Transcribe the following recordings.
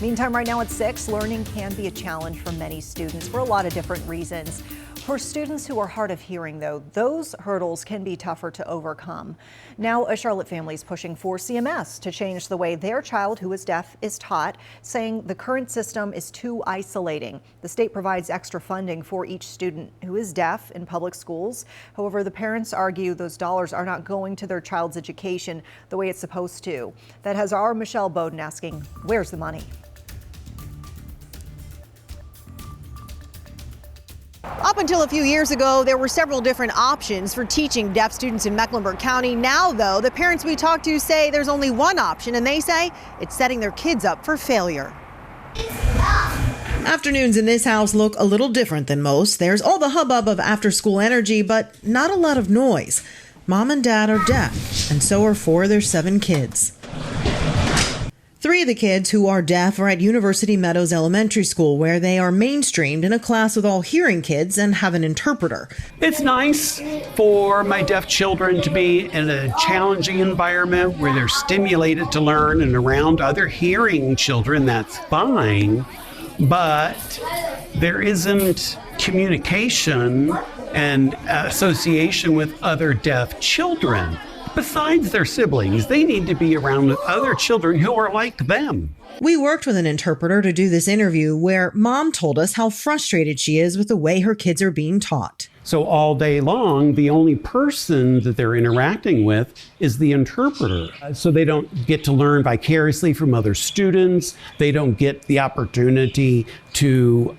Meantime, right now at 6, learning can be a challenge for many students for a lot of different reasons. For students who are hard of hearing, though, those hurdles can be tougher to overcome. Now, a Charlotte family is pushing for CMS to change the way their child who is deaf is taught, saying the current system is too isolating. The state provides extra funding for each student who is deaf in public schools. However, the parents argue those dollars are not going to their child's education the way it's supposed to. That has our Michelle Bowden asking, where's the money? Up until a few years ago, there were several different options for teaching deaf students in Mecklenburg County. Now, though, the parents we talked to say there's only one option, and they say it's setting their kids up for failure. Afternoons in this house look a little different than most. There's all the hubbub of after-school energy, but not a lot of noise. Mom and Dad are deaf, and so are 4 of their 7 kids. 3 of the kids who are deaf are at University Meadows Elementary School, where they are mainstreamed in a class with all hearing kids and have an interpreter. It's nice for my deaf children to be in a challenging environment where they're stimulated to learn and around other hearing children. That's fine, but there isn't communication and association with other deaf children. Besides their siblings, they need to be around other children who are like them. We worked with an interpreter to do this interview where Mom told us how frustrated she is with the way her kids are being taught. So all day long, the only person that they're interacting with is the interpreter. So they don't get to learn vicariously from other students. They don't get the opportunity to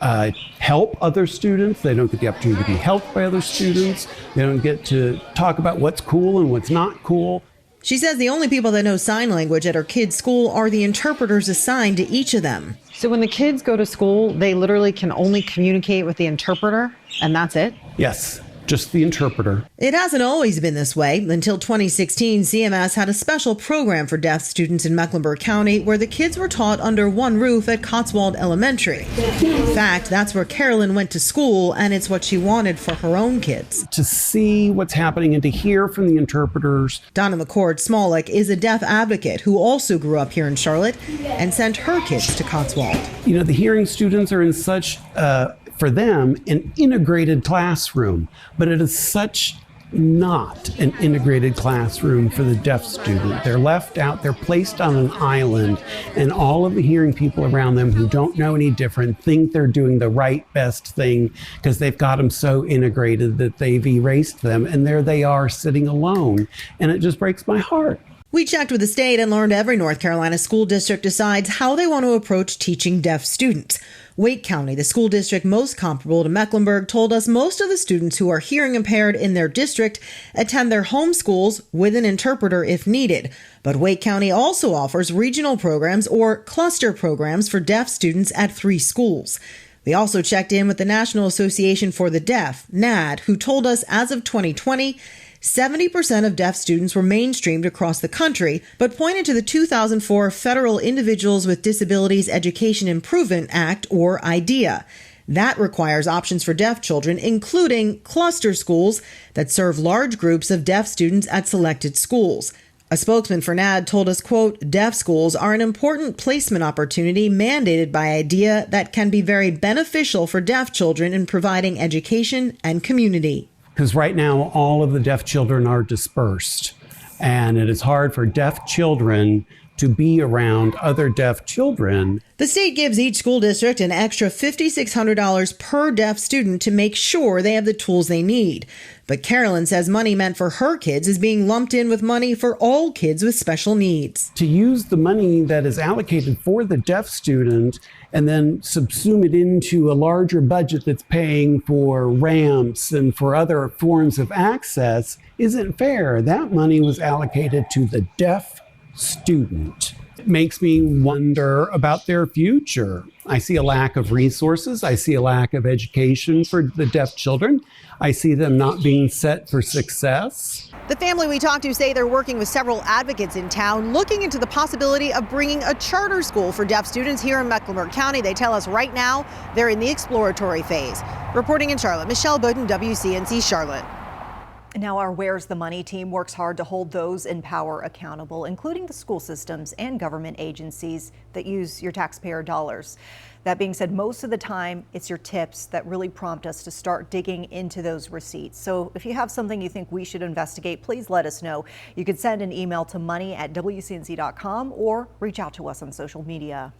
help other students. They don't get the opportunity to be helped by other students. They don't get to talk about what's cool and what's not cool. She says the only people that know sign language at her kids' school are the interpreters assigned to each of them. So when the kids go to school, they literally can only communicate with the interpreter, and that's it? Yes, just the interpreter. It hasn't always been this way. Until 2016, CMS had a special program for deaf students in Mecklenburg County where the kids were taught under one roof at Cotswold Elementary. In fact, that's where Carolyn went to school, and it's what she wanted for her own kids. To see what's happening and to hear from the interpreters. Donna McCord-Smolik is a deaf advocate who also grew up here in Charlotte and sent her kids to Cotswold. You know, the hearing students are in such for them, an integrated classroom, but it is such not an integrated classroom for the deaf student. They're left out, they're placed on an island, and all of the hearing people around them who don't know any different think they're doing the right, best thing because they've got them so integrated that they've erased them, and there they are sitting alone, and it just breaks my heart. We checked with the state and learned every North Carolina school district decides how they want to approach teaching deaf students. Wake County, the school district most comparable to Mecklenburg, told us most of the students who are hearing impaired in their district attend their home schools with an interpreter if needed. But Wake County also offers regional programs or cluster programs for deaf students at 3 schools. We also checked in with the National Association for the Deaf, NAD, who told us as of 2020, 70% of deaf students were mainstreamed across the country, but pointed to the 2004 Federal Individuals with Disabilities Education Improvement Act, or IDEA. That requires options for deaf children, including cluster schools that serve large groups of deaf students at selected schools. A spokesman for NAD told us, quote, deaf schools are an important placement opportunity mandated by IDEA that can be very beneficial for deaf children in providing education and community. Because right now, all of the deaf children are dispersed, and it is hard for deaf children to be around other deaf children. The state gives each school district an extra $5,600 per deaf student to make sure they have the tools they need. But Carolyn says money meant for her kids is being lumped in with money for all kids with special needs. To use the money that is allocated for the deaf student and then subsume it into a larger budget that's paying for ramps and for other forms of access isn't fair. That money was allocated to the deaf student. It makes me wonder about their future. I see a lack of resources. I see a lack of education for the deaf children. I see them not being set for success. The family we talked to say they're working with several advocates in town, looking into the possibility of bringing a charter school for deaf students here in Mecklenburg County. They tell us right now they're in the exploratory phase. Reporting in Charlotte, Michelle Bowden, WCNC Charlotte. Now, our Where's the Money team works hard to hold those in power accountable, including the school systems and government agencies that use your taxpayer dollars. That being said, most of the time, it's your tips that really prompt us to start digging into those receipts. So if you have something you think we should investigate, please let us know. You can send an email to money@wcnc.com or reach out to us on social media.